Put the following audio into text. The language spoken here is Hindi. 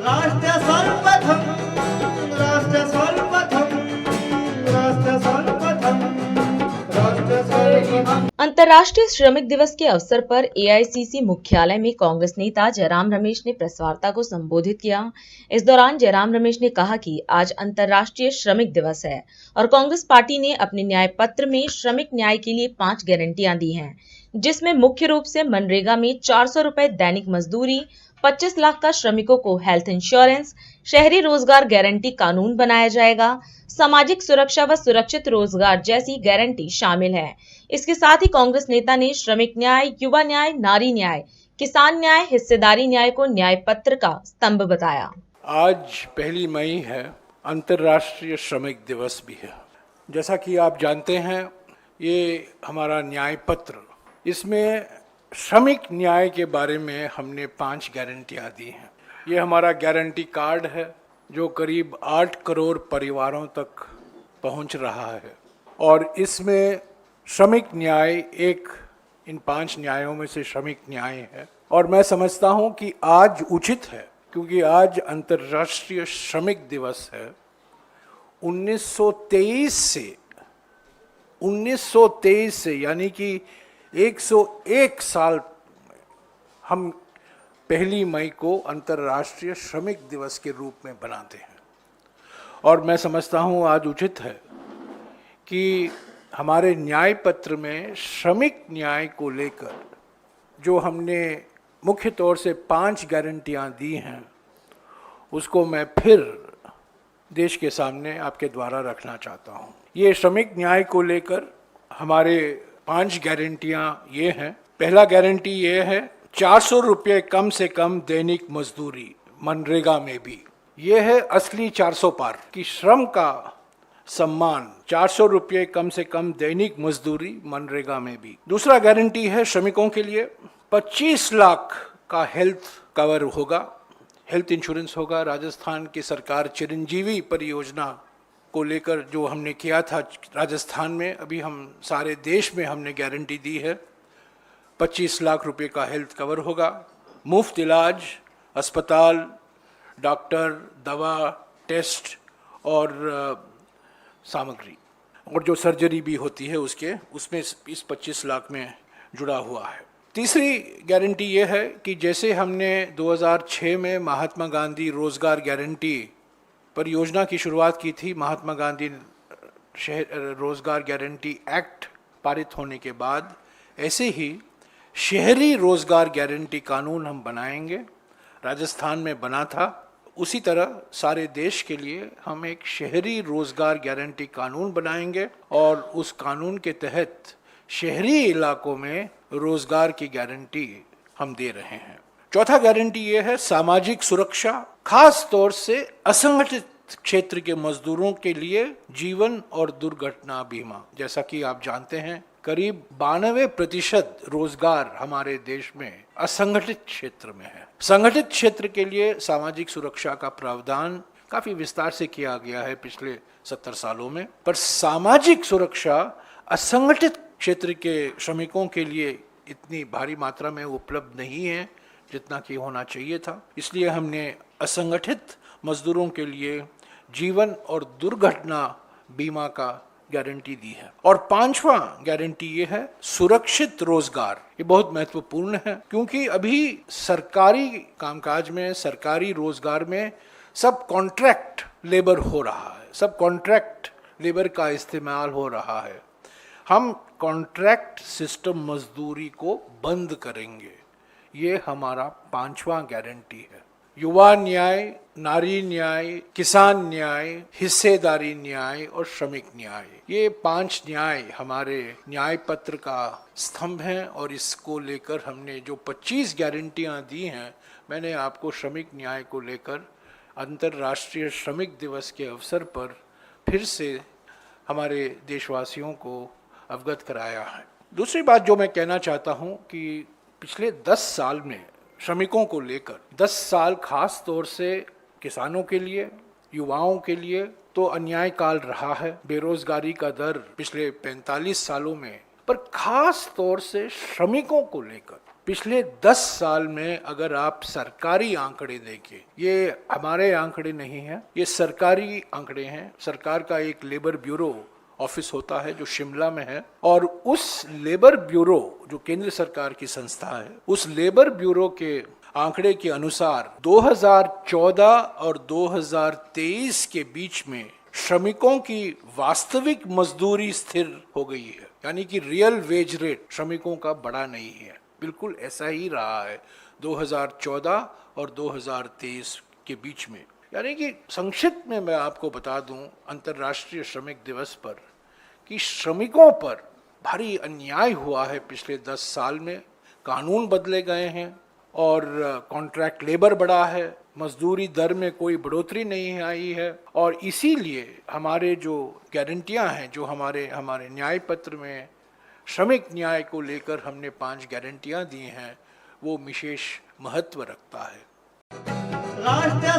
राष्ट्र सर्वप्रथम राष्ट्र सर्वप्रथम राष्ट्र सर्वप्रथम राष्ट्र सर्वप्रथम। अंतर्राष्ट्रीय श्रमिक दिवस के अवसर पर एआईसीसी मुख्यालय में कांग्रेस नेता जयराम रमेश ने प्रेस वार्ता को संबोधित किया। इस दौरान जयराम रमेश ने कहा कि आज अंतर्राष्ट्रीय श्रमिक दिवस है और कांग्रेस पार्टी ने अपने न्याय पत्र में श्रमिक न्याय के लिए 5 गारंटियां दी हैं, जिसमें मुख्य रूप से मनरेगा में 400 रुपए दैनिक मजदूरी, 25 लाख का श्रमिकों को हेल्थ इंश्योरेंस, शहरी रोजगार गारंटी कानून बनाया जाएगा, सामाजिक सुरक्षा व सुरक्षित रोजगार जैसी गारंटी शामिल है। इसके साथ ही कांग्रेस नेता ने श्रमिक न्याय, युवा न्याय, नारी न्याय, किसान न्याय, हिस्सेदारी न्याय को न्याय पत्र का स्तंभ बताया। आज 1 मई है, अंतर्राष्ट्रीय श्रमिक दिवस भी है। जैसा कि आप जानते हैं, ये हमारा न्याय पत्र, इसमें श्रमिक न्याय के बारे में हमने 5 गारंटियां दी हैं। ये हमारा गारंटी कार्ड है जो करीब 8 करोड़ परिवारों तक पहुंच रहा है और इसमें श्रमिक न्याय इन 5 न्यायों में से श्रमिक न्याय है। और मैं समझता हूं कि आज उचित है, क्योंकि आज अंतर्राष्ट्रीय श्रमिक दिवस है। 1923 से यानी कि 101 साल हम 1 मई को अंतर्राष्ट्रीय श्रमिक दिवस के रूप में बनाते हैं। और मैं समझता हूं आज उचित है कि हमारे न्याय पत्र में श्रमिक न्याय को लेकर जो हमने मुख्य तौर से 5 गारंटियां दी हैं, उसको मैं फिर देश के सामने आपके द्वारा रखना चाहता हूं। ये श्रमिक न्याय को लेकर हमारे 5 गारंटियां ये हैं। पहला गारंटी ये है 400 रुपये कम से कम दैनिक मजदूरी, मनरेगा में भी। ये है असली 400 पार की श्रम का सम्मान। 400 रुपये कम से कम दैनिक मजदूरी मनरेगा में भी। दूसरा गारंटी है श्रमिकों के लिए 25 लाख का हेल्थ कवर होगा, हेल्थ इंश्योरेंस होगा। राजस्थान की सरकार चिरंजीवी परियोजना को लेकर जो हमने किया था राजस्थान में, अभी हम सारे देश में हमने गारंटी दी है। 25 लाख रुपए का हेल्थ कवर होगा, मुफ्त इलाज, अस्पताल, डॉक्टर, दवा, टेस्ट और सामग्री, और जो सर्जरी भी होती है उसमें इस 25 लाख में जुड़ा हुआ है। तीसरी गारंटी ये है कि जैसे हमने 2006 में महात्मा गांधी रोजगार गारंटी परियोजना की शुरुआत की थी, महात्मा गांधी रोजगार गारंटी एक्ट पारित होने के बाद, ऐसे ही शहरी रोजगार गारंटी कानून हम बनाएंगे। राजस्थान में बना था, उसी तरह सारे देश के लिए हम एक शहरी रोजगार गारंटी कानून बनाएंगे और उस कानून के तहत शहरी इलाकों में रोजगार की गारंटी हम दे रहे हैं। चौथा गारंटी ये है सामाजिक सुरक्षा, खास तौर से असंगठित क्षेत्र के मजदूरों के लिए जीवन और दुर्घटना बीमा। जैसा कि आप जानते हैं, करीब 92% रोजगार हमारे देश में असंगठित क्षेत्र में है। संगठित क्षेत्र के लिए सामाजिक सुरक्षा का प्रावधान काफी विस्तार से किया गया है पिछले 70 सालों में, पर सामाजिक सुरक्षा असंगठित क्षेत्र के श्रमिकों के लिए इतनी भारी मात्रा में उपलब्ध नहीं है जितना कि होना चाहिए था। इसलिए हमने असंगठित मजदूरों के लिए जीवन और दुर्घटना बीमा का गारंटी दी है। और 5वां गारंटी ये है सुरक्षित रोजगार। ये बहुत महत्वपूर्ण है, क्योंकि अभी सरकारी कामकाज में, सरकारी रोजगार में सब कॉन्ट्रैक्ट लेबर हो रहा है, सब कॉन्ट्रैक्ट लेबर का इस्तेमाल हो रहा है। हम कॉन्ट्रैक्ट सिस्टम मजदूरी को बंद करेंगे, ये हमारा 5वां गारंटी है। युवा न्याय, नारी न्याय, किसान न्याय, हिस्सेदारी न्याय और श्रमिक न्याय, ये 5 न्याय हमारे न्याय पत्र का स्तंभ हैं। और इसको लेकर हमने जो 25 गारंटियां दी हैं, मैंने आपको श्रमिक न्याय को लेकर अंतर्राष्ट्रीय श्रमिक दिवस के अवसर पर फिर से हमारे देशवासियों को अवगत कराया है। दूसरी बात जो मैं कहना चाहता हूं कि पिछले 10 साल में श्रमिकों को लेकर 10 साल खास तौर से किसानों के लिए, युवाओं के लिए तो अन्याय काल रहा है। बेरोजगारी का दर पिछले 45 सालों में, पर खास तौर से श्रमिकों को लेकर पिछले 10 साल में अगर आप सरकारी आंकड़े देखें, ये हमारे आंकड़े नहीं हैं, ये सरकारी आंकड़े हैं। सरकार का एक लेबर ब्यूरो ऑफिस होता है जो शिमला में है, और उस लेबर ब्यूरो जो केंद्र सरकार की संस्था है, उस लेबर ब्यूरो के आंकड़े के अनुसार 2014 और 2023 के बीच में श्रमिकों की वास्तविक मजदूरी स्थिर हो गई है, यानी कि रियल वेज रेट श्रमिकों का बढ़ा नहीं है। बिल्कुल ऐसा ही रहा है 2014 और 2023 के बीच में। यानी कि संक्षिप्त में मैं आपको बता दूं अंतर्राष्ट्रीय श्रमिक दिवस पर कि श्रमिकों पर भारी अन्याय हुआ है पिछले 10 साल में। कानून बदले गए हैं और कॉन्ट्रैक्ट लेबर बढ़ा है, मजदूरी दर में कोई बढ़ोतरी नहीं आई है, और इसीलिए हमारे जो गारंटियां हैं, जो हमारे न्याय पत्र में श्रमिक न्याय को लेकर हमने 5 गारंटियां दी हैं, वो विशेष महत्व रखता है। राष्ट्र